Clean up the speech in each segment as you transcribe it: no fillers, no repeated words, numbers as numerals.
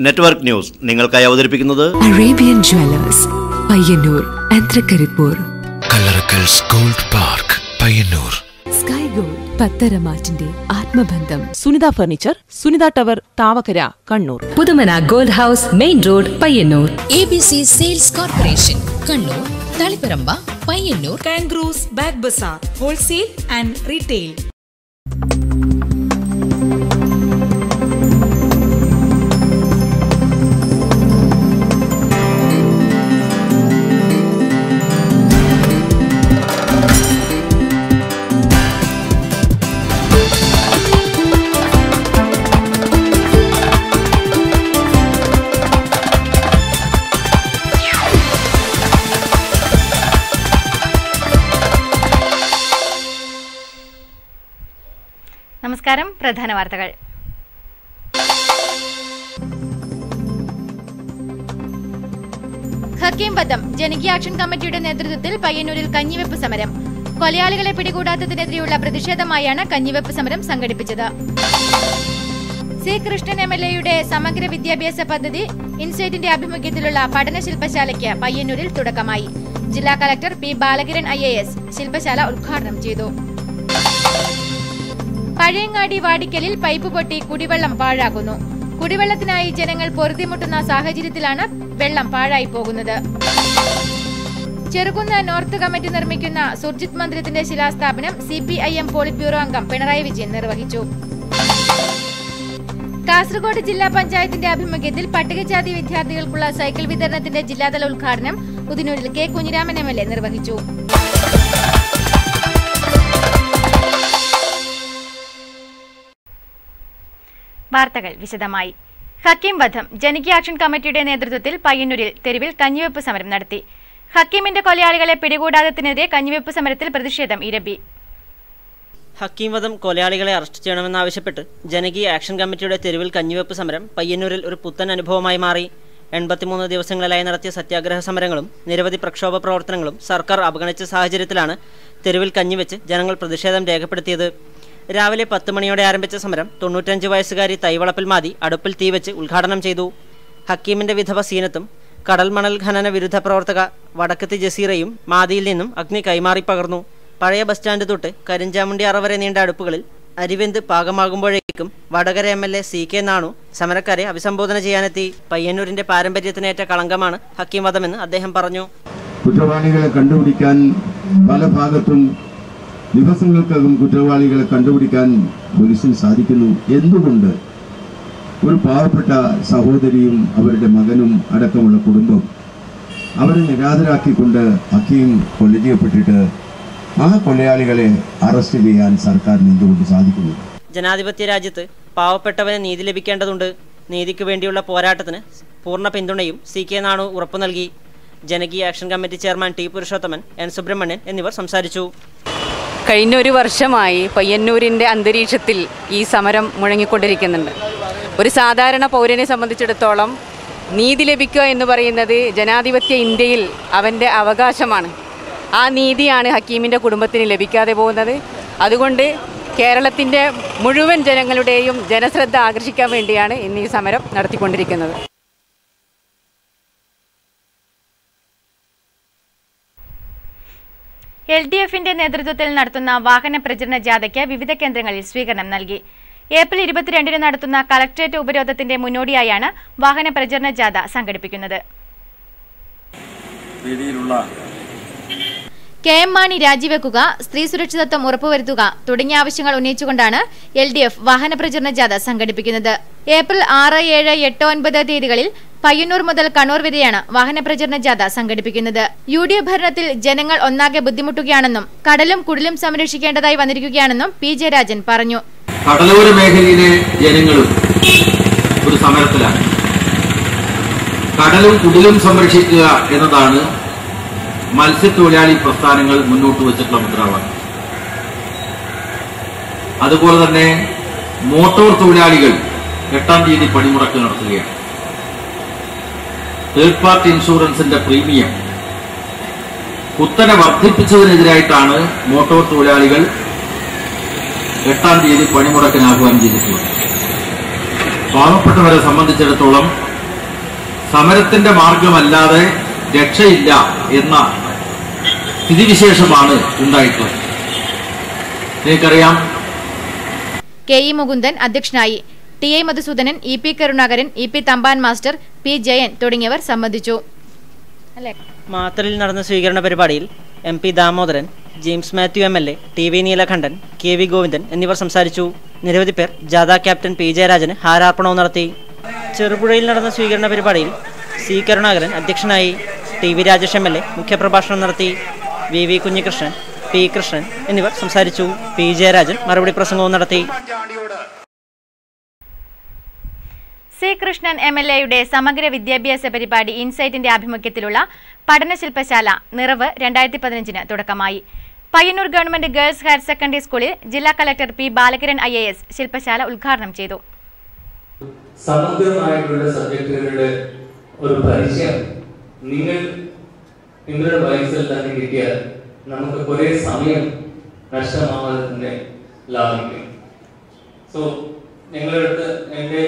Network news നിങ്ങൾക്കായി അവതരിപ്പിക്കുന്നത് Arabian jewellers Payyanur ആൻഡ്രകരിപ്പൂർ, കല്ലറക്കൽസ് gold park Payyanur, sky gold പത്തരമാറ്റിന്റെ ആത്മബന്ധം, Sunitha furniture, Sunitha tower, Thavakkara, Kannur, Puthumana gold house, main road, Payyanur, ABC sales corporation, Kannur, Taliparamba, Payyanur, kangaroos bag bazaar, wholesale and retail. നമസ്കാരം. പ്രധാന വാർത്തകൾ. ഹക്കീം വധം ജനകീയ ആക്ഷൻ കമ്മിറ്റിയുടെ നേതൃത്വത്തിൽ പയ്യന്നൂരിൽ കഞ്ഞിവെപ്പ് സമരം. കൊലയാളികളെ പിടികൂടാത്തതിനെതിരെയുള്ള പ്രതിഷേധമായാണ് കഞ്ഞിവെപ്പ് സമരം സംഘടിപ്പിച്ചത്. സി കൃഷ്ണൻ MLA-യുടെ സമഗ്ര വിദ്യാഭ്യാസ പദ്ധതി ഇൻസൈറ്റിന്റെ ആഭിമുഖ്യത്തിലുള്ള പഠന ശില്പശാലയ്ക്ക് പയ്യന്നൂരിൽ തുടക്കമായി. ജില്ലാ കളക്ടർ P. ബാലകിരൺ IAS ശില്പശാല ഉദ്ഘാടനം ചെയ്തു. പഴയങ്ങാടി വാടിക്കലിൽ പൈപ്പ് പൊട്ടി കുടിവെള്ളം പാഴാകുന്നു. കുടിവെള്ളത്തിനായി ജനങ്ങൾ പൊറുതിമുട്ടുന്ന സാഹചര്യത്തിലാണ് വെള്ളം പാഴായി പോകുന്നത്. ചെറുകുന്ന് നോർത്ത് കമ്മിറ്റി നിർമ്മിക്കുന്ന സുർജിത് മന്ദിരത്തിന്റെ ശിലാസ്ഥാപനം CPIM പോളിറ്റ് ബ്യൂറോ അംഗം പിണറായി വിജയൻ നിർവഹിച്ചു. കാസർഗോഡ് ജില്ലാ പഞ്ചായത്തിന്റെ ആഭിമുഖ്യത്തിൽ പട്ടികജാതി വിദ്യാർത്ഥികൾക്കുള്ള സൈക്കിൾ വിതരണത്തിന്റെ ജില്ലാതല ഉദ്ഘാടനം ഉദിനൂരിൽ K. കുഞ്ഞിരാമൻ MLA നിർവഹിച്ചു. വാർത്തകൾ വിശദമായി. ഹക്കീം വധം ജനകീയ ആക്ഷൻ കമ്മിറ്റിയുടെ നേതൃത്വത്തിൽ പയ്യന്നൂരിൽ തെരുവിൽ കഞ്ഞിവെപ്പ് സമരം നടത്തി. ഹക്കീമിന്റെ കൊലയാളികളെ പിടികൂടാത്തതിനെതിരെ കഞ്ഞിവെപ്പ് സമരത്തിൽ പ്രതിഷേധം ഇരമ്പി. ഹക്കീം വധം കൊലയാളികളെ അറസ്റ്റ് ചെയ്യണമെന്നാവശ്യപ്പെട്ട് ജനകീയ ആക്ഷൻ കമ്മിറ്റിയുടെ തെരുവിൽ കഞ്ഞിവെപ്പ് സമരം പയ്യന്നൂരിൽ ഒരു പുത്തൻ അനുഭവമായി മാറി. 83 ദിവസങ്ങളിലായി നടത്തിയ സത്യാഗ്രഹ സമരങ്ങളും നിരവധി പ്രക്ഷോഭ പ്രവർത്തനങ്ങളും സർക്കാർ അവഗണിച്ച സാഹചര്യത്തിലാണ് തെരുവിൽ കഞ്ഞിവെച്ച് ജനങ്ങൾ പ്രതിഷേധം രേഖപ്പെടുത്തിയത്. രാവിലെ 10 മണിയോടെ ആരംഭിച്ച സമരം 95 വയസ്സുകാരി തൈവളപ്പിൽ മാതി അടുപ്പിൽ തീവെച്ച് ഉദ്ഘാടനം ചെയ്തു. ഹക്കീമിന്റെ വിധവ സീനത്തും കടൽ മണൽ ഖനന വിരുദ്ധ പ്രവർത്തക വടക്കത്തി ജസീറയും മാതിയിൽ നിന്നും അഗ്നി കൈമാറി പകർന്നു. പഴയ ബസ് സ്റ്റാൻഡ് തൊട്ട് കരിഞ്ചാമുണ്ടി അറ വരെ നീണ്ട അടുപ്പുകളിൽ അരിവെന്ത് പാകമാകുമ്പോഴേക്കും വടകര MLA CK നാണു സമരക്കാരെ അഭിസംബോധന ചെയ്യാനെത്തി. പയ്യന്നൂരിന്റെ പാരമ്പര്യത്തിനേറ്റ കളങ്കമാണ് ഹക്കീം വധമെന്ന് അദ്ദേഹം പറഞ്ഞു. കുറ്റവാളികളെ കണ്ടുപിടിക്കാൻ പല ഭാഗത്തും ദിവസങ്ങൾക്കകം കുറ്റവാളികളെ കണ്ടുപിടിക്കാൻ പോലീസിന് സാധിക്കുന്നു. എന്തുകൊണ്ട് ഒരു പാവപ്പെട്ട സഹോദരിയും അവരുടെ മകനും അടക്കമുള്ള കുടുംബം അവരെ നിരാധരാക്കിക്കൊണ്ട് ഹക്കീം കൊല ചെയ്യപ്പെട്ടിട്ട് ആ കൊലയാളികളെ അറസ്റ്റ് ചെയ്യാൻ സർക്കാരിന് എന്തുകൊണ്ട് സാധിക്കുന്നു? ജനാധിപത്യ രാജ്യത്ത് പാവപ്പെട്ടവന് നീതി ലഭിക്കേണ്ടതുണ്ട്. നീതിക്ക് വേണ്ടിയുള്ള പോരാട്ടത്തിന് പൂർണ്ണ പിന്തുണയും CK നാണു ഉറപ്പു നൽകി. ജനകീയ action committee chairman T. Purushothaman, N. Subramanian എന്നിവർ സംസാരിച്ചു. കഴിഞ്ഞ ഒരു വർഷമായി പയ്യന്നൂരിൻ്റെ അന്തരീക്ഷത്തിൽ ഈ സമരം മുഴങ്ങിക്കൊണ്ടിരിക്കുന്നുണ്ട്. ഒരു സാധാരണ പൗരനെ സംബന്ധിച്ചിടത്തോളം നീതി ലഭിക്കുക എന്ന് പറയുന്നത് ജനാധിപത്യ ഇന്ത്യയിൽ അവൻ്റെ അവകാശമാണ്. ആ നീതിയാണ് ഹക്കീമിൻ്റെ കുടുംബത്തിന് ലഭിക്കാതെ പോകുന്നത്. അതുകൊണ്ട് കേരളത്തിൻ്റെ മുഴുവൻ ജനങ്ങളുടെയും ജനശ്രദ്ധ ആകർഷിക്കാൻ വേണ്ടിയാണ് ഇന്ന് ഈ സമരം നടത്തിക്കൊണ്ടിരിക്കുന്നത്. LDF-ന്റെ നേതൃത്വത്തിൽ നടത്തുന്ന വാഹന പ്രചരണ ജാഥയ്ക്ക് വിവിധ കേന്ദ്രങ്ങളിൽ സ്വീകരണം നൽകി. ഏപ്രിൽ 22-ന് നടത്തുന്ന കളക്ടറേറ്റ് ഉപരോധത്തിന്റെ മുന്നോടിയായാണ് വാഹന പ്രചരണ ജാഥ സംഘടിപ്പിക്കുന്നത്. KM മാണി രാജിവെക്കുക, സ്ത്രീ സുരക്ഷിതത്വം ഉറപ്പുവരുത്തുക തുടങ്ങിയ ആവശ്യങ്ങൾ ഉന്നയിച്ചുകൊണ്ടാണ് LDF വാഹന പ്രചരണ ജാഥ സംഘടിപ്പിക്കുന്നത്. ഏപ്രിൽ 6, 7, 8, 9 തീയതികളിൽ പയ്യന്നൂർ മുതൽ കണ്ണൂർ വരെയാണ് വാഹന പ്രചരണ ജാഥ സംഘടിപ്പിക്കുന്നത്. UDF ഭരണത്തിൽ ജനങ്ങൾ ഒന്നാകെ ബുദ്ധിമുട്ടുകയാണെന്നും കടലും കുടിലും സംരക്ഷിക്കേണ്ടതായി വന്നിരിക്കുകയാണെന്നും P. ജയരാജൻ പറഞ്ഞു. കടലോര മേഖലയിലെ ജനങ്ങളും ഒരു സമരത്തിലാണ്. കടലും കുടിലും സംരക്ഷിക്കുക എന്നതാണ് മത്സ്യത്തൊഴിലാളി പ്രസ്ഥാനങ്ങൾ മുന്നോട്ട് വെച്ചിട്ടുള്ള മുദ്രാവാക്യം. അതുപോലെ തന്നെ മോട്ടോർ തൊഴിലാളികൾ 8-ാം തീയതി പണിമുടക്ക് നടത്തുകയാണ്. തേർഡ് പാർട്ടി ഇൻഷുറൻസിന്റെ പ്രീമിയം കുത്തനെ വർദ്ധിപ്പിച്ചതിനെതിരായിട്ടാണ് മോട്ടോർ തൊഴിലാളികൾ 8-ാം തീയതി പണിമുടക്കിന് ആഹ്വാനം ചെയ്തിട്ടുള്ളത്. പാവപ്പെട്ടവരെ സംബന്ധിച്ചിടത്തോളം സമരത്തിന്റെ മാർഗമല്ലാതെ രക്ഷയില്ല എന്ന സ്ഥിതിവിശേഷമാണ് ഉണ്ടായിട്ടുള്ളത്. നിങ്ങൾക്കറിയാം, കെ ഇ മുകുന്ദൻ അധ്യക്ഷനായി. T I Madhusoodanan, E P Karunakaran, E P Thampan master, P Jayan തുടങ്ങിയവർ സംബന്ധിച്ചു. മാത്തലിൽ നടന്ന സ്വീകരണ പരിപാടിയിൽ M P Damodaran, James Mathew MLA, T V Neelakandan, K V Govindan എന്നിവർ സംസാരിച്ചു. നിരവധി പേർ ജാഥ ക്യാപ്റ്റൻ പി ജയരാജന് ഹാരാർപ്പണവും നടത്തി. ചെറുപുഴയിൽ നടന്ന സ്വീകരണ പരിപാടിയിൽ സി കരുണാകരൻ അധ്യക്ഷനായി. ടി വി രാജേഷ് MLA മുഖ്യപ്രഭാഷണം നടത്തി. V V Kunhikrishnan, P Krishnan എന്നിവർ സംസാരിച്ചു. പി ജയരാജൻ മറുപടി പ്രസംഗവും നടത്തി. സി കൃഷ്ണൻ MLAയുടെ സമഗ്ര വിദ്യാഭ്യാസ പരിപാടി ഇൻസൈറ്റിന്റെ ആഭിമുഖ്യത്തിലുള്ള പഠനശില്പശാല നിറവ് 2015 തുടക്കമായി. Payyanur government girls higher secondary സ്കൂളിൽ ജില്ലാ കളക്ടർ പി ബാലകിരൺ IAS ശില്പശാല ഉദ്ഘാടനം ചെയ്തു. സമഗ്രമായിട്ടുള്ള സബ്ജക്റ്റുകളുടെ ഒരു പരിചയം നിങ്ങളുടെ വയസ്സിൽ തന്നെ കിട്ടിയാൽ നമുക്ക് കുറെ സമയം നഷ്ടമാവാതെ തന്നെ ലാഭിക്കും. സോ നിങ്ങളുടെ അടുത്ത് എൻ്റെ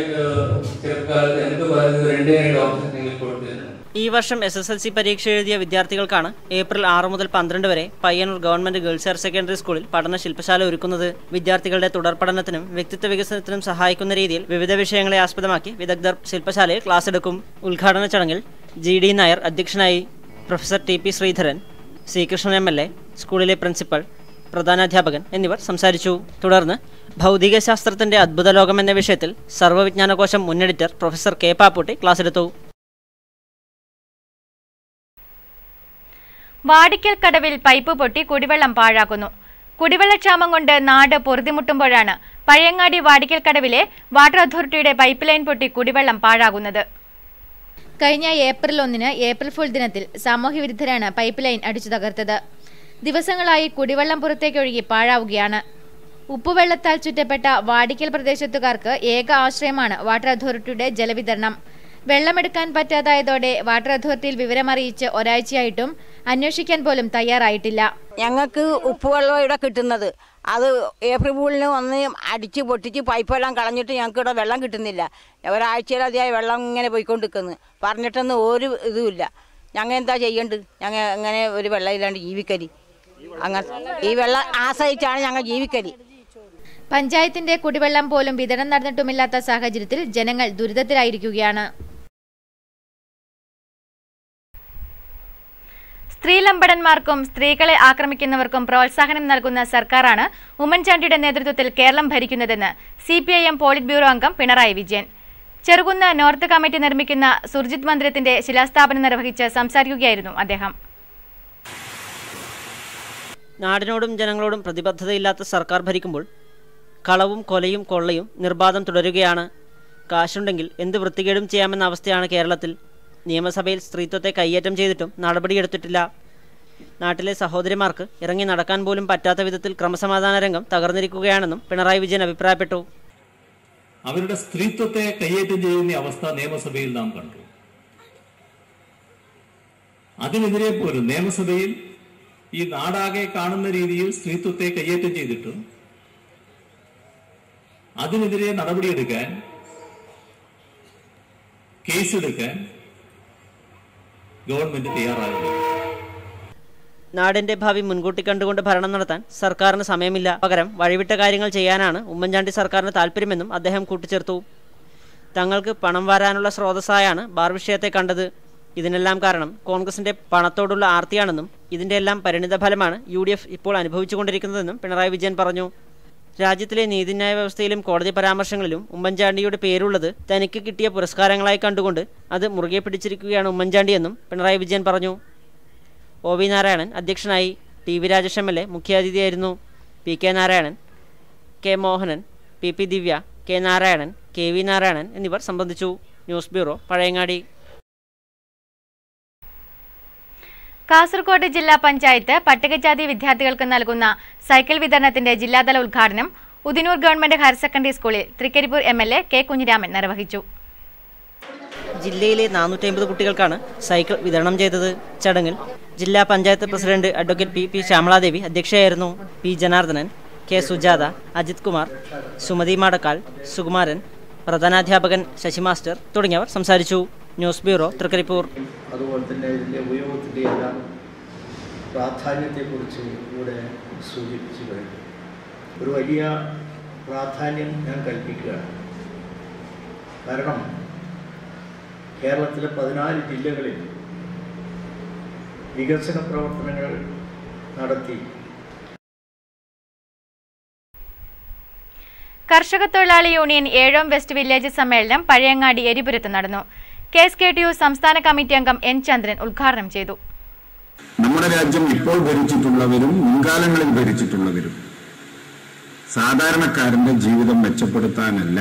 ചെറുപ്പകാലത്ത് എന്ത് പറയുന്നത് 2 ഓപ്ഷൻ നിങ്ങൾ കൊടുത്തിരുന്നു. ഈ വർഷം SSLC പരീക്ഷ എഴുതിയ വിദ്യാർത്ഥികൾക്കാണ് ഏപ്രിൽ 6 മുതൽ 12 വരെ Payyanur government girls higher secondary സ്കൂളിൽ പഠന ശില്പശാല ഒരുക്കുന്നത്. വിദ്യാർത്ഥികളുടെ തുടർ പഠനത്തിനും വ്യക്തിത്വ വികസനത്തിനും സഹായിക്കുന്ന രീതിയിൽ വിവിധ വിഷയങ്ങളെ ആസ്പദമാക്കി വിദഗ്ധർ ശില്പശാലയിൽ ക്ലാസ് എടുക്കും. ഉദ്ഘാടന ചടങ്ങിൽ GD നായർ അധ്യക്ഷനായി. Professor TP Sreedharan, C Krishnan MLA, സ്കൂളിലെ പ്രിൻസിപ്പൽ, പ്രധാനാധ്യാപകൻ എന്നിവർ സംസാരിച്ചു. തുടർന്ന് ഭൗതിക ശാസ്ത്രത്തിന്റെ അദ്ഭുത ലോകം എന്ന വിഷയത്തിൽ സർവ്വവിജ്ഞാനകോശം മുൻ editor professor K Papputty class എടുത്തു. വാടിക്കൽ കടവിൽ പൈപ്പ് പൊട്ടി കുടിവെള്ളം പാഴാക്കുന്നു. കുടിവെള്ളക്ഷാമം കൊണ്ട് നാട് പൊറുതിമുട്ടുമ്പോഴാണ് പഴയങ്ങാടി വാടിക്കൽ കടവിലെ വാട്ടർ അതോറിറ്റിയുടെ പൈപ്പ് ലൈൻ പൊട്ടി കുടിവെള്ളം പാഴാകുന്നത്. കഴിഞ്ഞ ഏപ്രിൽ 1 ഏപ്രിൽ ഫുൾ ദിനത്തിൽ സാമൂഹ്യവിരുദ്ധരാണ് പൈപ്പ് ലൈൻ അടിച്ചു തകർത്തത്. ദിവസങ്ങളായി കുടിവെള്ളം പുറത്തേക്കൊഴുകി പാഴാവുകയാണ്. ഉപ്പുവെള്ളത്താൽ ചുറ്റപ്പെട്ട വാടിക്കൽ പ്രദേശത്തുകാർക്ക് ഏക ആശ്രയമാണ് വാട്ടർ അതോറിറ്റിയുടെ ജലവിതരണം. വെള്ളമെടുക്കാൻ പറ്റാതായതോടെ വാട്ടർ അതോറിറ്റിയിൽ വിവരമറിയിച്ച് ഒരാഴ്ചയായിട്ടും അന്വേഷിക്കാൻ പോലും തയ്യാറായിട്ടില്ല. ഞങ്ങൾക്ക് ഉപ്പുവെള്ളം ഇവിടെ കിട്ടുന്നത് അത് ഏപ്രിൽ ഫൂളിന് വന്ന് അടിച്ച് പൊട്ടിച്ച് പൈപ്പെല്ലാം കളഞ്ഞിട്ട് ഞങ്ങൾക്ക് ഇവിടെ വെള്ളം കിട്ടുന്നില്ല. ഒരാഴ്ചയിലധികമായി വെള്ളം ഇങ്ങനെ പോയിക്കൊണ്ടിരിക്കുന്നു. പറഞ്ഞിട്ടൊന്നും ഒരു ഇതുമില്ല. ഞങ്ങൾ എന്താ ചെയ്യേണ്ടത്? ഞങ്ങൾ എങ്ങനെ ഒരു വെള്ളം ഇല്ലാണ്ട് ജീവിക്കല്? അങ്ങനെ ഈ വെള്ളം ആശ്രയിച്ചാണ് ഞങ്ങൾ ജീവിക്കല്. പഞ്ചായത്തിന്റെ കുടിവെള്ളം പോലും വിതരണം നടന്നിട്ടുമില്ലാത്ത സാഹചര്യത്തിൽ ജനങ്ങൾ ദുരിതത്തിലായിരിക്കുകയാണ്. സ്ത്രീലമ്പടന്മാർക്കും സ്ത്രീകളെ ആക്രമിക്കുന്നവർക്കും പ്രോത്സാഹനം നൽകുന്ന സർക്കാരാണ് ഉമ്മൻചാണ്ടിയുടെ നേതൃത്വത്തിൽ കേരളം ഭരിക്കുന്നതെന്ന് CPIM പോളിറ്റ് ബ്യൂറോ അംഗം പിണറായി വിജയൻ. ചെറുകുന്ന് നോർത്ത് കമ്മിറ്റി നിർമ്മിക്കുന്ന സുർജിത് മന്ദിരത്തിന്റെ ശിലാസ്ഥാപനം നിർവഹിച്ച് സംസാരിക്കുകയായിരുന്നു അദ്ദേഹം. നാടിനോടും ജനങ്ങളോടും പ്രതിബദ്ധതയില്ലാത്ത സർക്കാർ ഭരിക്കുമ്പോൾ കളവും കൊലയും കൊള്ളയും നിർബാധം തുടരുകയാണ്. കാശുണ്ടെങ്കിൽ എന്ത് വൃത്തികേടും ചെയ്യാമെന്ന അവസ്ഥയാണ് കേരളത്തിൽ. നിയമസഭയിൽ സ്ത്രീത്വത്തെ കയ്യേറ്റം ചെയ്തിട്ടും നടപടിയെടുത്തിട്ടില്ല. നാട്ടിലെ സഹോദരിമാർക്ക് ഇറങ്ങി നടക്കാൻ പോലും പറ്റാത്ത വിധത്തിൽ ക്രമസമാധാന രംഗം തകർന്നിരിക്കുകയാണെന്നും പിണറായി വിജയൻ അഭിപ്രായപ്പെട്ടു. അവരുടെ സ്ത്രീത്വത്തെ കയ്യേറ്റം ചെയ്യുന്ന അവസ്ഥ നിയമസഭയിൽ നാം കണ്ടു. അതിനെതിരെ പോലും നിയമസഭയിൽ ഈ നാടാകെ കാണുന്ന രീതിയിൽ സ്ത്രീത്വത്തെ കയ്യേറ്റം ചെയ്തിട്ടും അതിനെതിരെ നടപടിയെടുക്കാൻ, കേസെടുക്കാൻ ഗവൺമെന്റ് തയ്യാറായില്ല. നാടിന്റെ ഭാവി മുൻകൂട്ടി കണ്ടുകൊണ്ട് ഭരണം നടത്താൻ സർക്കാരിന് സമയമില്ല. പകരം വഴിവിട്ട കാര്യങ്ങൾ ചെയ്യാനാണ് ഉമ്മൻചാണ്ടി സർക്കാരിന് താല്പര്യമെന്നും അദ്ദേഹം കൂട്ടിച്ചേർത്തു. തങ്ങൾക്ക് പണം വരാനുള്ള സ്രോതസ്സായാണ് ബാർ വിഷയത്തെ കണ്ടത്. ഇതിനെല്ലാം കാരണം കോൺഗ്രസിന്റെ പണത്തോടുള്ള ആർത്തിയാണെന്നും ഇതിന്റെ എല്ലാം പരിണിത ഫലമാണ് UDF ഇപ്പോൾ അനുഭവിച്ചുകൊണ്ടിരിക്കുന്നതെന്നും പിണറായി വിജയൻ പറഞ്ഞു. രാജ്യത്തിലെ നീതിന്യായ വ്യവസ്ഥയിലും കോടതി പരാമർശങ്ങളിലും ഉമ്മൻചാണ്ടിയുടെ പേരുള്ളത് തനിക്ക് കിട്ടിയ പുരസ്കാരങ്ങളായി കണ്ടുകൊണ്ട് അത് മുറുകെ പിടിച്ചിരിക്കുകയാണ് ഉമ്മൻചാണ്ടിയെന്നും പിണറായി വിജയൻ പറഞ്ഞു. OV നാരായണൻ അധ്യക്ഷനായി. TV Rajesh MLA മുഖ്യാതിഥിയായിരുന്നു. PK Narayanan, K Mohanan, PP ദിവ്യ, K നാരായണൻ, KV നാരായണൻ എന്നിവർ സംബന്ധിച്ചു. News bureau, Pazhayangadi. കാസർഗോഡ് ജില്ലാ പഞ്ചായത്ത് പട്ടികജാതി വിദ്യാർത്ഥികൾക്ക് നൽകുന്ന സൈക്കിൾ വിതരണത്തിന്റെ ജില്ലാതല ഉദ്ഘാടനം ഉദിനൂർ ഗവൺമെന്റ് ഹയർ സെക്കൻഡറി സ്കൂളിൽ തൃക്കരിപ്പൂർ MLA K കുഞ്ഞിരാമൻ നിർവഹിച്ചു. ജില്ലയിലെ 450 കുട്ടികൾക്കാണ് സൈക്കിൾ വിതരണം ചെയ്തത്. ചടങ്ങിൽ ജില്ലാ panchayat president advocate P Shyamaladevi അധ്യക്ഷയായിരുന്നു. P ജനാർദ്ദനൻ, K സുജാത, അജിത് കുമാർ, സുമതി മാടക്കാൽ, സുകുമാരൻ, പ്രധാനാധ്യാപകൻ ശശി മാസ്റ്റർ തുടങ്ങിയവർ സംസാരിച്ചു. News bureau Trikaripur. അതുപോലെ തന്നെ ഇതിൻ്റെ ഉപയോഗത്തിൻ്റെ എല്ലാം പ്രാധാന്യത്തെക്കുറിച്ച് ഇവിടെ സൂചിപ്പിച്ചു കഴിഞ്ഞു. ഒരു വലിയ പ്രാധാന്യം ഞാൻ കൽപ്പിക്കുകയാണ്. കാരണം കേരളത്തിലെ 14 ജില്ലകളിൽ വികസന പ്രവർത്തനങ്ങൾ നടത്തി. കർഷക തൊഴിലാളി യൂണിയൻ 7 വെസ്റ്റ് വില്ലേജ് സമ്മേളനം പഴയങ്ങാടി എരിപുരത്ത് നടന്നു. KSKTU സംസ്ഥാന കമ്മിറ്റി അംഗം N ചന്ദ്രൻ ഉദ്ഘാടനം ചെയ്തു. നമ്മുടെ രാജ്യം ഇപ്പോൾ ഭരിച്ചിട്ടുള്ളവരും മുൻകാലങ്ങളിൽ ഭരിച്ചിട്ടുള്ളവരും സാധാരണക്കാരന്റെ ജീവിതം മെച്ചപ്പെടുത്താനല്ല.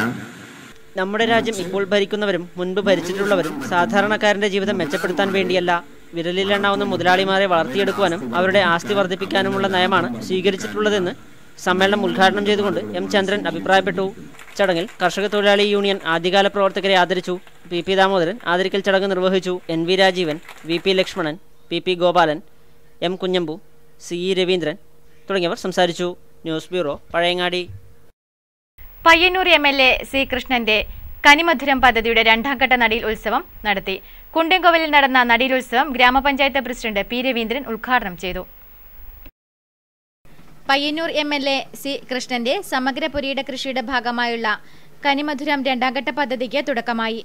നമ്മുടെ രാജ്യം ഇപ്പോൾ ഭരിക്കുന്നവരും മുൻപ് ഭരിച്ചിട്ടുള്ളവരും സാധാരണക്കാരന്റെ ജീവിതം മെച്ചപ്പെടുത്താൻ വേണ്ടിയല്ല, വിരലിലെണ്ണാവുന്ന മുതലാളിമാരെ വളർത്തിയെടുക്കുവാനും അവരുടെ ആസ്തി വർദ്ധിപ്പിക്കാനുമുള്ള നയമാണ് സ്വീകരിച്ചിട്ടുള്ളതെന്ന് സമ്മേളനം ഉദ്ഘാടനം ചെയ്തുകൊണ്ട് M ചന്ദ്രൻ അഭിപ്രായപ്പെട്ടു. ചടങ്ങിൽ കർഷക തൊഴിലാളി യൂണിയൻ ആദ്യകാല പ്രവർത്തകരെ ആദരിച്ചു. PP ദാമോദരൻ ആദരിക്കൽ ചടങ്ങ് നിർവഹിച്ചു. NV Rajeevan, VP Lakshmanan, PP Gopalan, M Kunhambu, CE Raveendran തുടങ്ങിയവർ സംസാരിച്ചു. News bureau Pazhayangadi. Payyanur MLA C കൃഷ്ണന്റെ കനിമധുരം പദ്ധതിയുടെ 2ാം ഘട്ട നടീൽ ഉത്സവം നടത്തി. കുണ്ടൻകോവിലിൽ നടന്ന നടീൽ ഉത്സവം ഗ്രാമപഞ്ചായത്ത് പ്രസിഡന്റ് P രവീന്ദ്രൻ ഉദ്ഘാടനം ചെയ്തു. പയ്യന്നൂർ MLA C കൃഷ്ണന്റെ സമഗ്ര പുരയിട കൃഷിയുടെ ഭാഗമായുള്ള കനിമധുരം 2ാം ഘട്ട പദ്ധതിക്ക് തുടക്കമായി.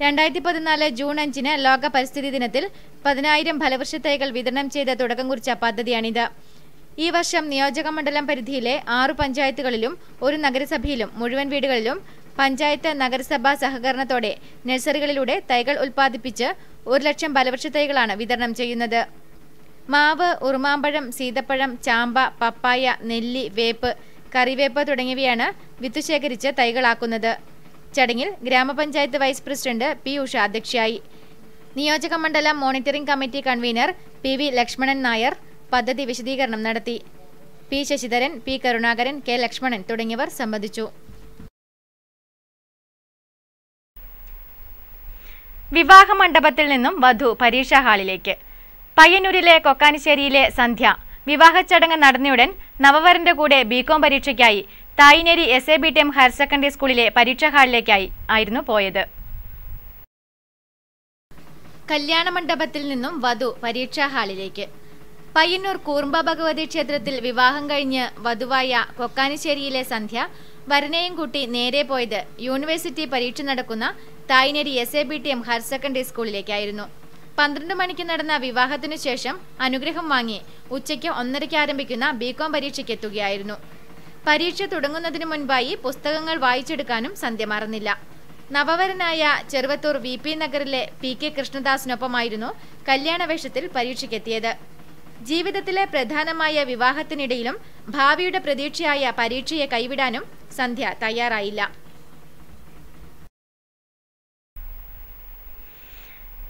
2014 ജൂൺ 5 ലോക പരിസ്ഥിതി ദിനത്തിൽ 10,000 ഫലവൃക്ഷ തൈകൾ വിതരണം ചെയ്ത് തുടക്കം കുറിച്ച പദ്ധതിയാണിത്. ഈ വർഷം നിയോജക മണ്ഡലം പരിധിയിലെ 6 പഞ്ചായത്തുകളിലും 1 നഗരസഭയിലും മുഴുവൻ വീടുകളിലും പഞ്ചായത്ത് നഗരസഭാ സഹകരണത്തോടെ നഴ്സറികളിലൂടെ തൈകൾ ഉൽപ്പാദിപ്പിച്ച് 1 ലക്ഷം ഫലവൃക്ഷ തൈകളാണ് വിതരണം ചെയ്യുന്നത്. മാവ്, ഉറുമാമ്പഴം, സീതപ്പഴം, ചാമ്പ, പപ്പായ, നെല്ലി, വേപ്പ്, കറിവേപ്പ് തുടങ്ങിയവയാണ് വിത്ത് ശേഖരിച്ച് തൈകളാക്കുന്നത്. ചടങ്ങിൽ ഗ്രാമപഞ്ചായത്ത് വൈസ് പ്രസിഡന്റ് P ഉഷ അധ്യക്ഷയായി. നിയോജക മണ്ഡലം monitoring committee convener PV Lakshmanan Nair പദ്ധതി വിശദീകരണം നടത്തി. P Sasidharan, P Karunakaran, K Lakshmanan തുടങ്ങിയവർ സംബന്ധിച്ചു. വിവാഹ മണ്ഡപത്തിൽ നിന്നും വധു പരീക്ഷാ ഹാളിലേക്ക്. പയ്യന്നൂരിലെ കൊക്കാനിശ്ശേരിയിലെ സന്ധ്യ വിവാഹ ചടങ്ങ് നടന്നയുടൻ നവവരന്റെ കൂടെ BCom പരീക്ഷയ്ക്കായി തായിനേരി SABTM ഹയർ സെക്കൻഡറി സ്കൂളിലെ പരീക്ഷാ ഹാളിലേക്കായി ആയിരുന്നു പോയത്. കല്യാണ മണ്ഡപത്തിൽ നിന്നും വധു പരീക്ഷാ ഹാളിലേക്ക്. പയ്യന്നൂർ കൂർമ്പ ഭഗവതി ക്ഷേത്രത്തിൽ വിവാഹം കഴിഞ്ഞ് വധുവായ കൊക്കാനിശ്ശേരിയിലെ സന്ധ്യ വരനെയും കൂട്ടി നേരെ പോയത് യൂണിവേഴ്സിറ്റി പരീക്ഷ നടക്കുന്ന തായിനേരി SABTM ഹയർ സെക്കൻഡറി സ്കൂളിലേക്കായിരുന്നു. 12 മണിക്ക് നടന്ന വിവാഹത്തിനു ശേഷം അനുഗ്രഹം വാങ്ങി ഉച്ചയ്ക്ക് 1:30 ആരംഭിക്കുന്ന BCom പരീക്ഷയ്ക്ക് എത്തുകയായിരുന്നു. പരീക്ഷ തുടങ്ങുന്നതിന് മുൻപായി പുസ്തകങ്ങൾ വായിച്ചെടുക്കാനും സന്ധ്യ മറന്നില്ല. നവവരനായ ചെറുവത്തൂർ VP നഗറിലെ PK കൃഷ്ണദാസിനൊപ്പമായിരുന്നു കല്യാണ വേഷത്തിൽ പരീക്ഷയ്ക്കെത്തിയത്. ജീവിതത്തിലെ പ്രധാനമായ വിവാഹത്തിനിടയിലും ഭാവിയുടെ പ്രതീക്ഷയായ പരീക്ഷയെ കൈവിടാനും സന്ധ്യ തയ്യാറായില്ല.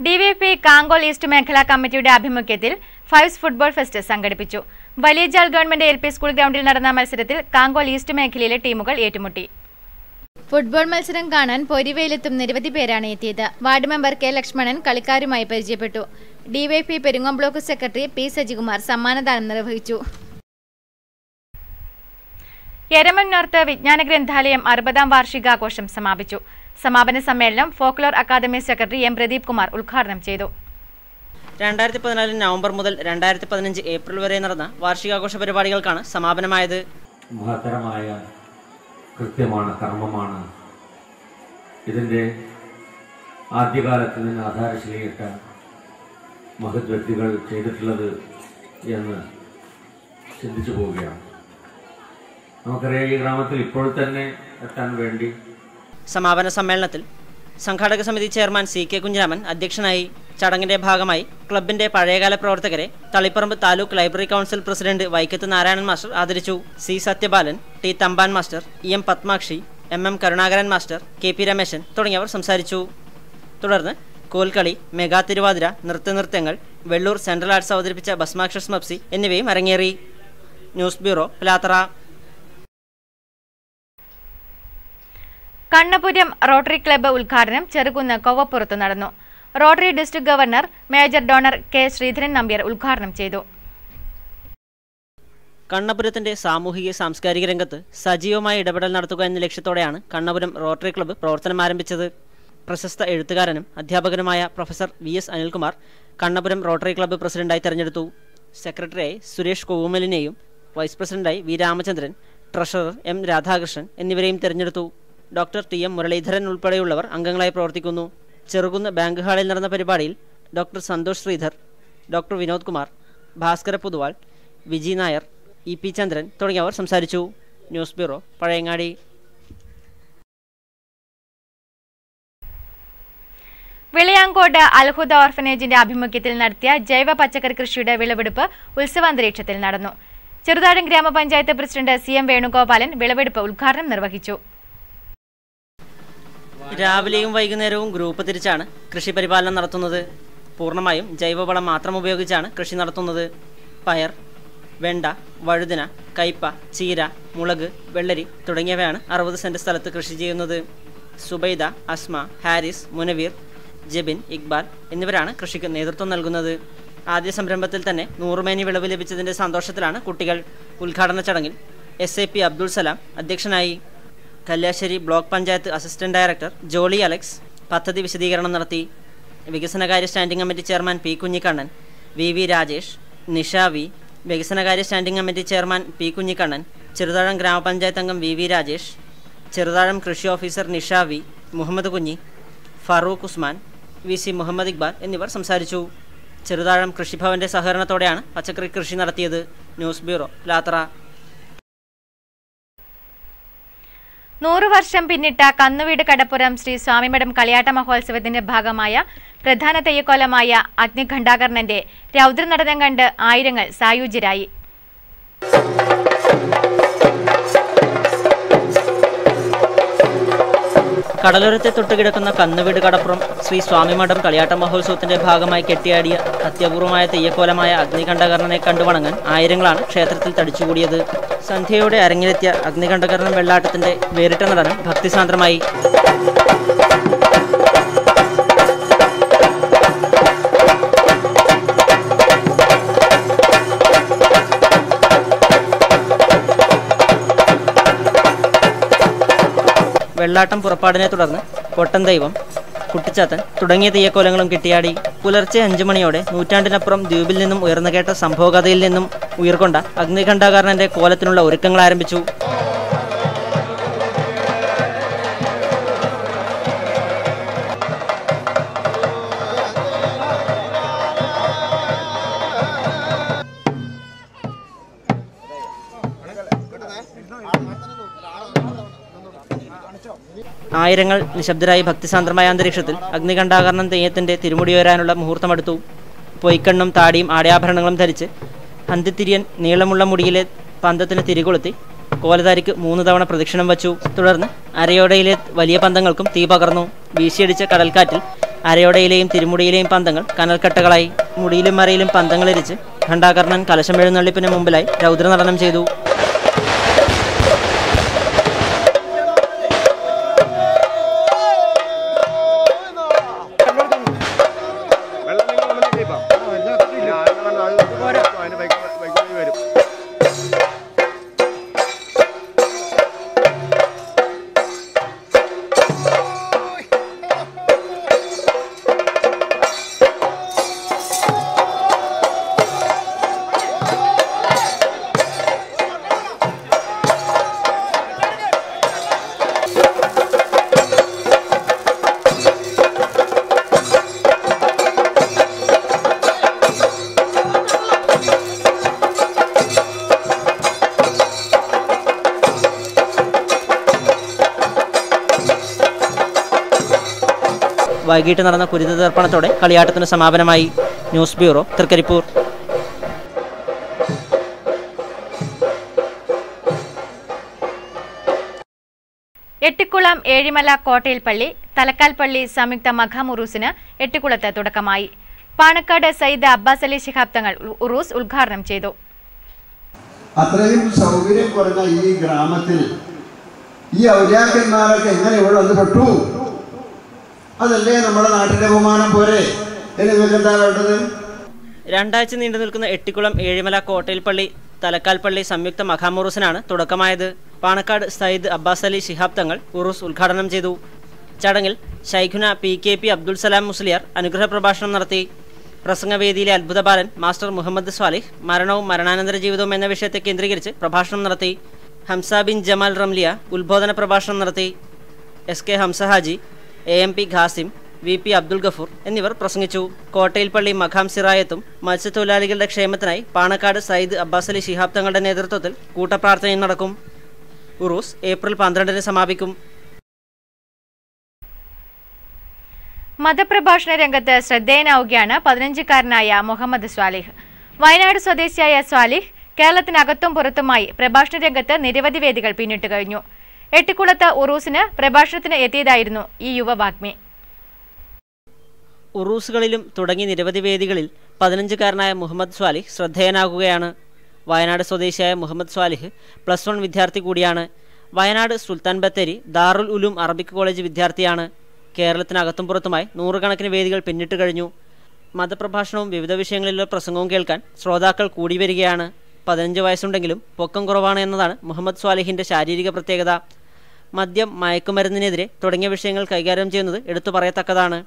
DVP കാങ്കോൽ ഈസ്റ്റ് മേഖലാ കമ്മിറ്റിയുടെ ആഭിമുഖ്യത്തിൽ ഫൈവ്സ് ഫുട്ബോൾ ഫെസ്റ്റ് സംഘടിപ്പിച്ചു. വലിയജാൽ ഗവൺമെന്റ് LP സ്കൂൾ ഗ്രൗണ്ടിൽ നടന്ന മത്സരത്തിൽ കാങ്കോൽ ഈസ്റ്റ് മേഖലയിലെ ടീമുകൾ ഏറ്റുമുട്ടി. ഫുട്ബോൾ മത്സരം കാണാൻ പൊരിവെയിലെത്തും നിരവധി പേരാണ് എത്തിയത്. വാർഡ് മെമ്പർ K ലക്ഷ്മണൻ കളിക്കാരുമായി പരിചയപ്പെട്ടു. DYP Perungome block secretary P Sajikumar സമ്മാനദാനം നിർവഹിച്ചു. എരമം നോർത്ത് വിജ്ഞാന ഗ്രന്ഥാലയം 60ാം വാർഷികാഘോഷം സമാപിച്ചു. സമാപന സമ്മേളനം folklore academy secretary M Pradeep Kumar ഉദ്ഘാടനം ചെയ്തു. 2014 നവംബർ മുതൽ 2015 ഏപ്രിൽ വരെ നടന്ന വാർഷികാഘോഷ പരിപാടികൾക്കാണ് സമാപനമായത്. മഹത്തരമായ കൃത്യമാണ്, കർമ്മമാണ് ഇതിൻ്റെ ആദ്യകാലത്ത് നിന്ന് ആധാരശിലയിട്ട മഹത് വ്യക്തികൾ ചെയ്തിട്ടുള്ളത് എന്ന് ചിന്തിച്ചു പോവുകയാണ്. നമുക്കറിയാം, ഈ ഗ്രാമത്തിൽ ഇപ്പോൾ തന്നെ എത്താൻ വേണ്ടി. സമാപന സമ്മേളനത്തിൽ സംഘാടക സമിതി ചെയർമാൻ CK കുഞ്ഞിരാമൻ അധ്യക്ഷനായി. ചടങ്ങിന്റെ ഭാഗമായി ക്ലബിന്റെ പഴയകാല പ്രവർത്തകരെ Taliparamba taluk library council president Vaikath Narayanan master ആദരിച്ചു. C Sathyapalan, T Thamban master, EM Padmakshi, MM Karunakaran master, KP Rameshan തുടങ്ങിയവർ സംസാരിച്ചു. തുടർന്ന് കോൽക്കളി, മെഗാ തിരുവാതിര, നൃത്തങ്ങൾ, വെള്ളൂർ സെൻട്രൽ ആർട്സ് അവതരിപ്പിച്ച ഭസ്മാക്ഷസ് മപ്സി എന്നിവയും അരങ്ങേറി. News bureau Pilathara. Kannapuram rotary club ഉദ്ഘാടനം ചെറുകുന്ന് കൊവ്വപ്പുറത്ത് നടന്നു. Rotary district governor major donor K Sreedharan Nambiar ഉദ്ഘാടനം ചെയ്തു. കണ്ണപുരത്തിന്റെ സാമൂഹിക സാംസ്കാരിക രംഗത്ത് സജീവമായ ഇടപെടൽ നടത്തുക എന്ന ലക്ഷ്യത്തോടെയാണ് കണ്ണപുരം റോട്ടറി ക്ലബ്ബ് പ്രവർത്തനം ആരംഭിച്ചത്. പ്രശസ്ത എഴുത്തുകാരനും അധ്യാപകനുമായ professor VS Anilkumar Kannapuram rotary club പ്രസിഡന്റായി തെരഞ്ഞെടുത്തു. സെക്രട്ടറിയായി സുരേഷ് കോവുമലിനെയും വൈസ് പ്രസിഡന്റായി V Ramachandran, treasurer M Radhakrishnan എന്നിവരെയും തെരഞ്ഞെടുത്തു. ഡോക്ടർ TM മുരളീധരൻ ഉൾപ്പെടെയുള്ളവർ അംഗങ്ങളായി പ്രവർത്തിക്കുന്നു. ചെറുകുന്ന് ബാങ്ക് ഹാളിൽ നടന്ന പരിപാടിയിൽ doctor Santhosh Sridhar, doctor Vinod Kumar, Bhaskara Puthuval, Viji Nair, EP Chandran തുടങ്ങിയവർ സംസാരിച്ചു. News bureau, Pazhayangadi. വിളയാങ്കോട് അൽഹുദ ഓർഫനേജിന്റെ ആഭിമുഖ്യത്തിൽ നടത്തിയ ജൈവ പച്ചക്കറി കൃഷിയുടെ വിളവെടുപ്പ് ഉത്സവാന്തരീക്ഷത്തിൽ നടന്നു. ചെറുതാഴം ഗ്രാമപഞ്ചായത്ത് പ്രസിഡന്റ് CM വേണുഗോപാലൻ വിളവെടുപ്പ് ഉദ്ഘാടനം നിർവഹിച്ചു. രാവിലെയും വൈകുന്നേരവും ഗ്രൂപ്പ് തിരിച്ചാണ് കൃഷി പരിപാലനം നടത്തുന്നത്. പൂർണ്ണമായും ജൈവവളം മാത്രം ഉപയോഗിച്ചാണ് കൃഷി നടത്തുന്നത്. പയർ, വെണ്ട, വഴുതന, കയ്പ, ചീര, മുളക്, വെള്ളരി തുടങ്ങിയവയാണ് 60 സെന്റ് സ്ഥലത്ത് കൃഷി ചെയ്യുന്നത്. സുബൈദ, അസ്മ, ഹാരിസ്, മുനവീർ, ജെബിൻ, ഇക്ബാൽ എന്നിവരാണ് കൃഷിക്ക് നേതൃത്വം നൽകുന്നത്. ആദ്യ സംരംഭത്തിൽ തന്നെ 100 മേനി വിളവ് ലഭിച്ചതിന്റെ സന്തോഷത്തിലാണ് കുട്ടികൾ. ഉദ്ഘാടന ചടങ്ങിൽ SAP അബ്ദുൾ സലാം അധ്യക്ഷനായി. Kalliasseri block panchayat assistant director Jolly Alex പദ്ധതി വിശദീകരണം നടത്തി. വികസനകാര്യ standing committee chairman P Kunhikannan, VV Rajesh, Nisha V, വികസനകാര്യ standing committee chairman P Kunhikannan, Cheruthazham ഗ്രാമപഞ്ചായത്ത് അംഗം VV രാജേഷ്, ചെറുതാഴം കൃഷി officer Nisha V, Muhammad Kunhi, Farooq Usman, VC Muhammad Iqbal എന്നിവർ സംസാരിച്ചു. ചെറുതാഴം കൃഷിഭവന്റെ സഹകരണത്തോടെയാണ് പച്ചക്കറി കൃഷി നടത്തിയത്. News bureau, ലാത്ര. 100 വർഷം പിന്നിട്ട കന്നുവീട് കടപ്പുറം ശ്രീ സ്വാമിമഠം കളിയാട്ട മഹോത്സവത്തിന്റെ ഭാഗമായ പ്രധാന തെയ്യക്കോലമായ അഗ്നിഘണ്ഠാകർണന്റെ രൗദ്രനടനം കണ്ട് ആയിരങ്ങൾ സായുജ്യരായി. കടലോരത്തെ തൊട്ടുകിടക്കുന്ന കന്നുവീട് കടപ്പുറം ശ്രീ സ്വാമിമഠം കളിയാട്ട മഹോത്സവത്തിന്റെ ഭാഗമായി കെട്ടിയാടിയ അത്യപൂർവമായ തെയ്യക്കോലമായ അഗ്നികണ്ഠകർണനെ കണ്ടുവണങ്ങാൻ ആയിരങ്ങളാണ് ക്ഷേത്രത്തിൽ തടിച്ചുകൂടിയത്. സന്ധ്യയോടെ അരങ്ങിലെത്തിയ അഗ്നികണ്ഠകർണൻ വെള്ളാട്ടത്തിന്റെ വേറിട്ട നടനം ഭക്തിസാന്ദ്രമായി. വെള്ളാട്ടം പുറപ്പാടിനെ തുടർന്ന് കൊട്ടൻ ദൈവം, കുട്ടിച്ചാത്തൻ തുടങ്ങിയ തെയ്യക്കോലങ്ങളും കെട്ടിയാടി. പുലർച്ചെ 5 മണിയോടെ നൂറ്റാണ്ടിനപ്പുറം ദ്വീപിൽ നിന്നും ഉയർന്നു കേട്ട സംഭവകഥയിൽ നിന്നും ഉയർകൊണ്ട അഗ്നികണ്ഠാകർണന്റെ കോലത്തിനുള്ള ഒരുക്കങ്ങൾ ആരംഭിച്ചു. ആയിരങ്ങൾ നിശബ്ദരായി ഭക്തിസാന്ദ്രമായ അന്തരീക്ഷത്തിൽ അഗ്നികണ്ഠാകർണൻ തെയ്യത്തിന്റെ തിരുമുടിയുയരാനുള്ള മുഹൂർത്തമെടുത്തു. പൊയ്ക്കണ്ണും താടിയും ആടയാഭരണങ്ങളും ധരിച്ച് അന്തിത്തിരിയൻ നീളമുള്ള മുടിയിലെ പന്തത്തിന് തിരികൊളുത്തി കോലധാരിക്ക് 3 തവണ പ്രദക്ഷിണം വച്ചു. തുടർന്ന് അരയോടയിലെ വലിയ പന്തങ്ങൾക്കും തീ പകർന്നു. വീശിയടിച്ച കടൽക്കാറ്റിൽ അരയോടയിലെയും തിരുമുടിയിലെയും പന്തങ്ങൾ കനൽക്കട്ടകളായി. മുടിയിലും മറയിലും പന്തങ്ങളെരിച്ച് ഘണ്ഠാകർണൻ കലശം എഴുന്നള്ളിപ്പിന് മുമ്പിലായി രൗദ്രനടനം ചെയ്തു. വൈകിട്ട് നടന്ന കുരുതി തർപ്പണത്തോടെ കളിയാട്ടത്തിന് സമാപനമായി. News bureau, Trikaripur. എട്ടിക്കുളം ഏഴിമല കോട്ടയിൽപ്പള്ളി തലക്കാൽപ്പള്ളി സംയുക്ത മഖാമുറൂസിന് എട്ടിക്കുളത്ത് തുടക്കമായി. പാണക്കാട് സയ്യിദ് അബ്ബാസ് അലി ശിഹാബ് തങ്ങൾ ഉറൂസ് ഉദ്ഘാടനം ചെയ്തു. അത്രയും സൗകര്യം കുറഞ്ഞ ഈ ഗ്രാമത്തിൽ ഈ ഔലിയാക്കന്മാരൊക്കെ എങ്ങനെ ഇവിടെ വന്ന് പെട്ടു? അതല്ലേ നമ്മുടെ നാട്ടിലെ ബഹുമാനം പോരെ? എന്താ വേണ്ടത്? 2 ആഴ്ച നീണ്ടു നിൽക്കുന്ന എട്ടിക്കുളം ഏഴിമല കോട്ടയിൽപ്പള്ളി തലക്കാൽപ്പള്ളി സംയുക്ത മഖാമുറൂസിനാണ് തുടക്കമായത്. പാണക്കാട് സയ്യിദ് അബ്ബാസ് അലി ശിഹാബ് തങ്ങൾ ഉറൂസ് ഉദ്ഘാടനം ചെയ്തു. ചടങ്ങിൽ ശൈഖുന PKP അബ്ദുൽ സലാം മുസ്ലിയാർ അനുഗ്രഹ പ്രഭാഷണം നടത്തി. പ്രസംഗവേദിയിലെ അത്ഭുത ബാലൻ മാസ്റ്റർ മുഹമ്മദ് സ്വാലിഹ് മരണവും മരണാനന്തര ജീവിതവും എന്ന വിഷയത്തെ കേന്ദ്രീകരിച്ച് പ്രഭാഷണം നടത്തി. ഹംസ ബിൻ ജമാൽ റംലിയ ഉത്ബോധന പ്രഭാഷണം നടത്തി. SK Hamza Haji, AMP Khasim, VP Abdul Gafoor എന്നിവർ പ്രസംഗിച്ചു. കോട്ടയിൽ പള്ളി മഖാം സിറായത്തും മത്സ്യത്തൊഴിലാളികളുടെ ക്ഷേമത്തിനായി പാണക്കാട് സയ്യിദ് അബ്ബാസ് അലി ശിഹാബ് തങ്ങളുടെ നേതൃത്വത്തിൽ കൂട്ടപ്രാർത്ഥനയും നടക്കും. ഉറൂസ് ഏപ്രിൽ 12-ന് സമാപിക്കും. മതപ്രഭാഷണ രംഗത്ത് ശ്രദ്ധേയനാവുകയാണ് 15-കാരനായ മുഹമ്മദ് സ്വാലിഹ്. വയനാട് സ്വദേശിയായ സ്വാലിഹ് കേരളത്തിനകത്തും പുറത്തുമായി പ്രഭാഷണ രംഗത്ത് നിരവധി വേദികൾ പിന്നിട്ട് കഴിഞ്ഞു. എട്ടിക്കുളത്ത് ഉറൂസിന് പ്രഭാഷണത്തിന് എത്തിയതായിരുന്നു ഈ യുവവാഗ്മി. ഉറൂസുകളിലും തുടങ്ങി നിരവധി വേദികളിൽ 15-കാരനായ മുഹമ്മദ് സ്വാലിഹ് ശ്രദ്ധേയനാകുകയാണ്. വയനാട് സ്വദേശിയായ മുഹമ്മദ് സ്വാലിഹ് +1 വിദ്യാർത്ഥി കൂടിയാണ്. വയനാട് സുൽത്താൻ ബത്തേരി ദാറുൽ ഉലൂം അറബിക് കോളേജ് വിദ്യാർത്ഥിയാണ്. കേരളത്തിനകത്തും പുറത്തുമായി 100 കണക്കിന് വേദികൾ പിന്നിട്ട് കഴിഞ്ഞു. മതപ്രഭാഷണവും വിവിധ വിഷയങ്ങളിലുള്ള പ്രസംഗവും കേൾക്കാൻ ശ്രോതാക്കൾ കൂടി വരികയാണ്. 15 വയസ്സുണ്ടെങ്കിലും പൊക്കം കുറവാണ് എന്നതാണ് മുഹമ്മദ് സ്വാലിഹിൻ്റെ ശാരീരിക പ്രത്യേകത. മദ്യം, മയക്കുമരുന്നിനെതിരെ തുടങ്ങിയ വിഷയങ്ങൾ കൈകാര്യം ചെയ്യുന്നത് എടുത്തു പറയത്തക്കതാണ്.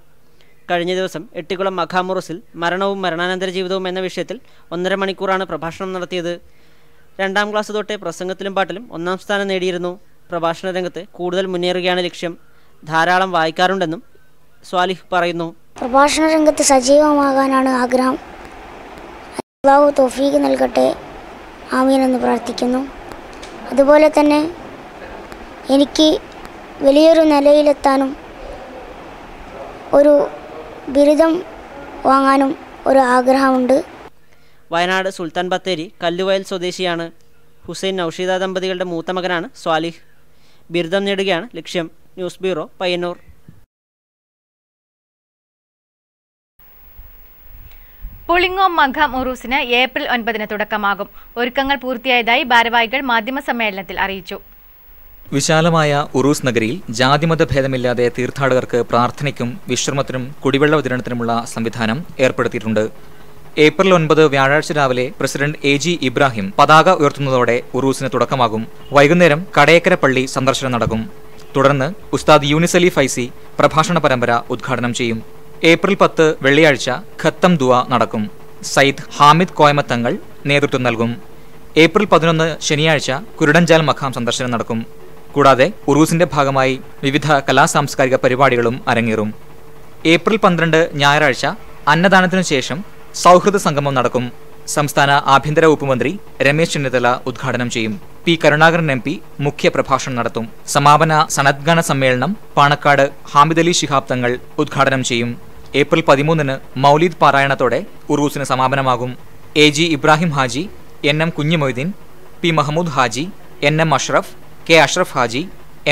കഴിഞ്ഞ ദിവസം എട്ടിക്കുളം മഖാമുറസിൽ മരണവും മരണാനന്തര ജീവിതവും എന്ന വിഷയത്തിൽ 1.5 മണിക്കൂറാണ് പ്രഭാഷണം നടത്തിയത്. 2ാം ക്ലാസ് തൊട്ടേ പ്രസംഗത്തിലും പാട്ടിലും 1ാം സ്ഥാനം നേടിയിരുന്നു. പ്രഭാഷണ രംഗത്ത് കൂടുതൽ മുന്നേറുകയാണ് ലക്ഷ്യം. ധാരാളം വായിക്കാറുണ്ടെന്നും സ്വാലിഹ് പറയുന്നു. പ്രഭാഷണ രംഗത്ത് സജീവമാകാനാണ് ആഗ്രഹം. അല്ലാഹു തൗഫീഖ് നൽകട്ടെ, ആമീൻ എന്ന് പ്രാർത്ഥിക്കുന്നു. അതുപോലെ തന്നെ എനിക്ക് വലിയൊരു നിലയിലെത്താനും ഒരു ബിരുദം വാങ്ങാനും ഒരു ആഗ്രഹമുണ്ട്. വയനാട് സുൽത്താൻ ബത്തേരി കല്ലുവയൽ സ്വദേശിയാണ്. ഹുസൈൻ നൌഷീദ ദമ്പതികളുടെ മൂത്ത മകനാണ് സ്വാലിഹ്. ബിരുദം നേടുകയാണ് ലക്ഷ്യം. News bureau, Payyanur. പുളിങ്ങോം മഖാം ഉറൂസിന് ഏപ്രിൽ 9-ന് തുടക്കമാകും. ഒരുക്കങ്ങൾ പൂർത്തിയായതായി ഭാരവാഹികൾ മാധ്യമസമ്മേളനത്തിൽ അറിയിച്ചു. വിശാലമായ ഉറൂസ് നഗരിയിൽ ജാതിമത ഭേദമില്ലാതെ തീർത്ഥാടകർക്ക് പ്രാർത്ഥനയ്ക്കും വിശ്രമത്തിനും കുടിവെള്ള വിതരണത്തിനുമുള്ള സംവിധാനം ഏർപ്പെടുത്തിയിട്ടുണ്ട്. ഏപ്രിൽ 9 വ്യാഴാഴ്ച രാവിലെ പ്രസിഡന്റ് AG ഇബ്രാഹിം പതാക ഉയർത്തുന്നതോടെ ഉറൂസിന് തുടക്കമാകും. വൈകുന്നേരം കടയക്കര പള്ളി സന്ദർശനം നടക്കും. തുടർന്ന് ഉസ്താദ് യൂനിസ് അലി ഫൈസി പ്രഭാഷണ പരമ്പര ഉദ്ഘാടനം ചെയ്യും. ഏപ്രിൽ 10 വെള്ളിയാഴ്ച ഖത്തം ദുആ നടക്കും. സയ്യിദ് ഹാമിദ് കോയമത്തങ്ങൾ നേതൃത്വം നൽകും. ഏപ്രിൽ 11 ശനിയാഴ്ച കുരുടഞ്ചാൽ മഖാം സന്ദർശനം നടക്കും. കൂടാതെ ഉറൂസിന്റെ ഭാഗമായി വിവിധ കലാസാംസ്കാരിക പരിപാടികളും അരങ്ങേറും. ഏപ്രിൽ 12 ഞായറാഴ്ച അന്നദാനത്തിനു ശേഷം സൗഹൃദ സംഗമം നടക്കും. സംസ്ഥാന ആഭ്യന്തര വകുപ്പ് മന്ത്രി രമേശ് ചെന്നിത്തല ഉദ്ഘാടനം ചെയ്യും. P. കരുണാകരൻ MP മുഖ്യ പ്രഭാഷണം നടത്തും. സമാപന സനദ്ഗാന സമ്മേളനം പാണക്കാട് ഹാമിദ് അലി ശിഹാബ് തങ്ങൾ ഉദ്ഘാടനം ചെയ്യും. ഏപ്രിൽ 13 മൗലീദ് പാരായണത്തോടെ ഉറൂസിന് സമാപനമാകും. AG Ibrahim Haji, NM Kunhimoideen, P. Mahamood Haji, NM Ashraf, K. Ashraf Haji,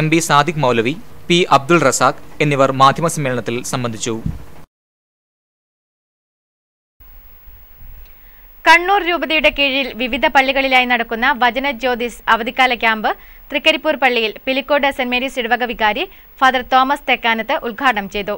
MB Sadiq Moulavi, P. Abdul Razak എന്നിവർ മാധ്യമസമ്മേളനത്തിൽ സംബന്ധിച്ചു. കണ്ണൂർ രൂപതയുടെ കീഴിൽ വിവിധ പള്ളികളിലായി നടക്കുന്ന വചന ജ്യോതിസ് അവധിക്കാല ക്യാമ്പ് തൃക്കരിപ്പൂർ പള്ളിയിൽ പിലിക്കോട് സെന്റ് മേരീസ് ഇടവക വികാരി ഫാദർ തോമസ് തെക്കാനത്ത് ഉദ്ഘാടനം ചെയ്തു.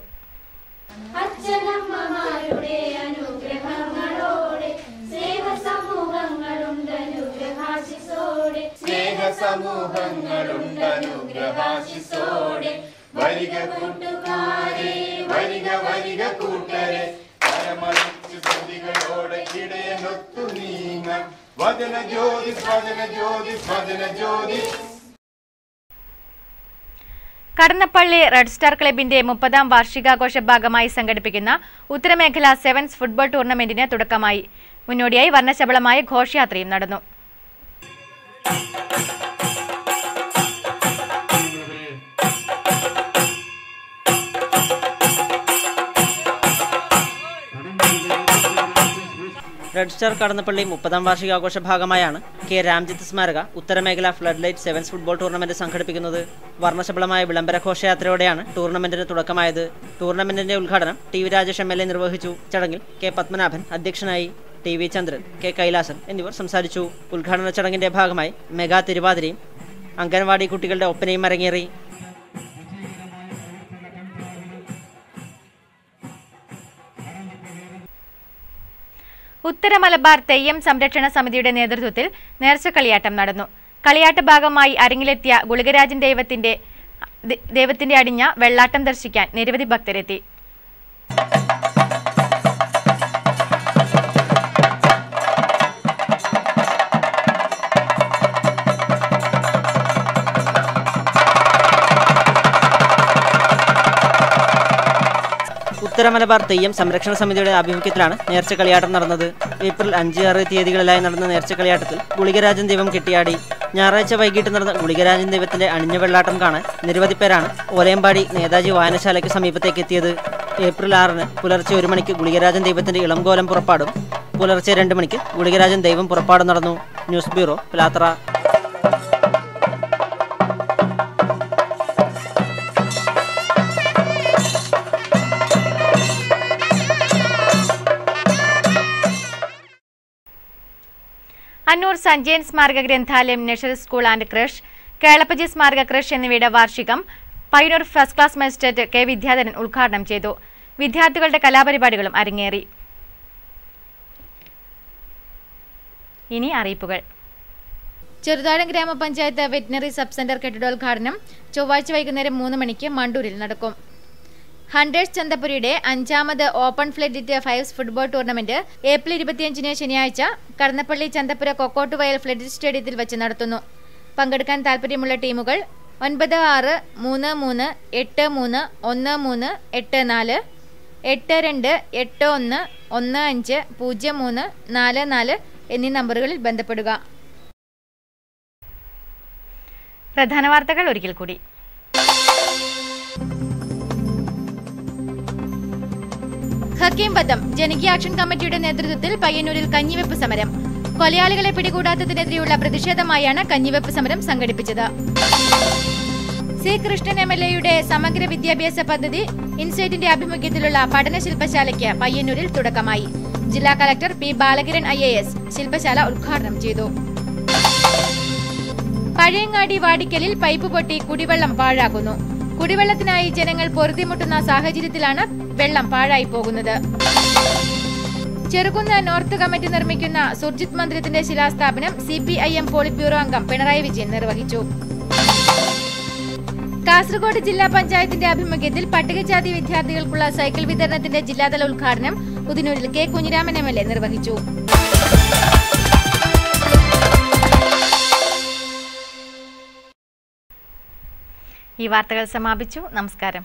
കടന്നപ്പള്ളി റെഡ് സ്റ്റാർ ക്ലബിന്റെ 30ാം വാർഷികാഘോഷ ഭാഗമായി സംഘടിപ്പിക്കുന്ന ഉത്തരമേഖല സെവൻസ് ഫുട്ബോൾ ടൂർണമെന്റിന് തുടക്കമായി. മുന്നോടിയായി വർണ്ണശബളമായ ഘോഷയാത്രയും നടന്നു. റെഡ് സ്റ്റാർ കടന്നപ്പള്ളി 30ാം വാർഷികാഘോഷ ഭാഗമായാണ് K. രാംജിത്ത് സ്മാരക ഉത്തരമേഖല flood light sevens football tournament സംഘടിപ്പിക്കുന്നത്. വർണ്ണശബളമായ വിളംബര ഘോഷയാത്രയോടെയാണ് ടൂർണമെന്റിന് തുടക്കമായത്. ടൂർണമെന്റിന്റെ ഉദ്ഘാടനം TV രാജേഷ് MLA നിർവഹിച്ചു. ചടങ്ങിൽ K. പത്മനാഭൻ അധ്യക്ഷനായി. TV ചന്ദ്രൻ, K. കൈലാസൻ എന്നിവർ സംസാരിച്ചു. ഉദ്ഘാടന ചടങ്ങിന്റെ ഭാഗമായി മെഗാ തിരുവാതിരയും അംഗൻവാടി കുട്ടികളുടെ ഒപ്പനയും അരങ്ങേറി. ഉത്തര മലബാർ തെയ്യം സംരക്ഷണ സമിതിയുടെ നേതൃത്വത്തിൽ നേർച്ച കളിയാട്ടം നടന്നു. കളിയാട്ട ഭാഗമായി അരങ്ങിലെത്തിയ ഗുളികരാജൻ ദൈവത്തിന്റെ ദൈവത്തിന്റെ അടിഞ്ഞ വെള്ളാട്ടം ദർശിക്കാൻ നിരവധി ഭക്തരെത്തി. ഉത്തര മലബാർ തെയ്യം സംരക്ഷണ സമിതിയുടെ ആഭിമുഖ്യത്തിലാണ് നേർച്ച കളിയാട്ടം നടന്നത്. ഏപ്രിൽ 5, 6 തീയതികളിലായി നടന്ന നേർച്ച കളിയാട്ടത്തിൽ ഗുളികരാജൻ ദൈവം കെട്ടിയാടി. ഞായറാഴ്ച വൈകിട്ട് നടന്ന ഗുളികരാജൻ ദൈവത്തിന്റെ അണിഞ്ഞ വെള്ളാട്ടം കാണാൻ നിരവധി പേരാണ് ഓലയമ്പാടി നേതാജി വായനശാലയ്ക്ക് സമീപത്തേക്ക് എത്തിയത്. ഏപ്രിൽ 6 പുലർച്ചെ 1 മണിക്ക് ഗുളികരാജൻ ദൈവത്തിന്റെ ഇളംകോലം പുറപ്പാടും പുലർച്ചെ 2 മണിക്ക് ഗുളികരാജൻ ദൈവം പുറപ്പാടും നടന്നു. News bureau, Pilathara. Annur saint James സ്മാരക ഗ്രന്ഥാലയം, nursery school and creche, Kelappaji സ്മാരക ക്രഷ് എന്നിവയുടെ വാർഷികം Payyanur first class magistrate K Vidyadharan ഉദ്ഘാടനം ചെയ്തു. വിദ്യാർത്ഥികളുടെ കലാപരിപാടികളും അരങ്ങേറി. ഇനി അറിയിപ്പുകൾ. ചെറുതാഴം ഗ്രാമപഞ്ചായത്ത് വെറ്റിനറി സബ് സെന്റർ കെട്ടിടോദ്ഘാടനം ചൊവ്വാഴ്ച വൈകുന്നേരം 3 മണിക്ക് മണ്ടൂരിൽ നടക്കും. ഹണ്ടേഴ്സ് ചന്തപുരയുടെ 5ാമത് open floodlit fives football tournament April 25 ശനിയാഴ്ച കടന്നപ്പള്ളി ചന്തപുര കൊക്കോട്ടുവയൽ ഫ്ലഡിറ്റ് സ്റ്റേഡിയത്തിൽ വെച്ച് നടത്തുന്നു. പങ്കെടുക്കാൻ താൽപര്യമുള്ള ടീമുകൾ 9683831384 8281150344 എന്നീ നമ്പറുകളിൽ ബന്ധപ്പെടുക. പ്രധാന വാർത്തകൾ ഒരിക്കൽ കൂടി. ഹക്കീം വധം ജനകീയ ആക്ഷൻ കമ്മിറ്റിയുടെ നേതൃത്വത്തിൽ പയ്യന്നൂരിൽ കഞ്ഞിവെപ്പ് സമരം. കൊലയാളികളെ പിടികൂടാത്തതിനെതിരെയുള്ള പ്രതിഷേധമായാണ് കഞ്ഞിവെപ്പ് സമരം സംഘടിപ്പിച്ചത്. സി കൃഷ്ണൻ MLAയുടെ സമഗ്ര വിദ്യാഭ്യാസ പദ്ധതി ഇൻസൈറ്റിന്റെ ആഭിമുഖ്യത്തിലുള്ള പഠന ശില്പശാലയ്ക്ക് പയ്യന്നൂരിൽ തുടക്കമായി. ജില്ലാ കളക്ടർ പി ബാലകിരൺ IAS ശില്പശാല ഉദ്ഘാടനം ചെയ്തു. പഴയങ്ങാടി വാടിക്കലിൽ പൈപ്പ് പൊട്ടി കുടിവെള്ളം പാഴാകുന്നു. കുടിവെള്ളത്തിനായി ജനങ്ങൾ പൊറുതിമുട്ടുന്ന സാഹചര്യത്തിലാണ് വെള്ളം പാഴായി പോകുന്നത്. ചെറുകുന്ന് നോർത്ത് കമ്മിറ്റി നിർമ്മിക്കുന്ന സുർജിത് മന്ദിരത്തിന്റെ ശിലാസ്ഥാപനം CPIM പോളിറ്റ് ബ്യൂറോ അംഗം പിണറായി വിജയൻ നിർവഹിച്ചു. കാസർഗോഡ് ജില്ലാ പഞ്ചായത്തിന്റെ ആഭിമുഖ്യത്തിൽ പട്ടികജാതി വിദ്യാർത്ഥികൾക്കുള്ള സൈക്കിൾ വിതരണത്തിന്റെ ജില്ലാതല ഉദ്ഘാടനം ഉദിനൂരിൽ K കുഞ്ഞിരാമൻ MLA നിർവഹിച്ചു. ഈ വാർത്തകൾ സമാപിച്ചു. നമസ്കാരം.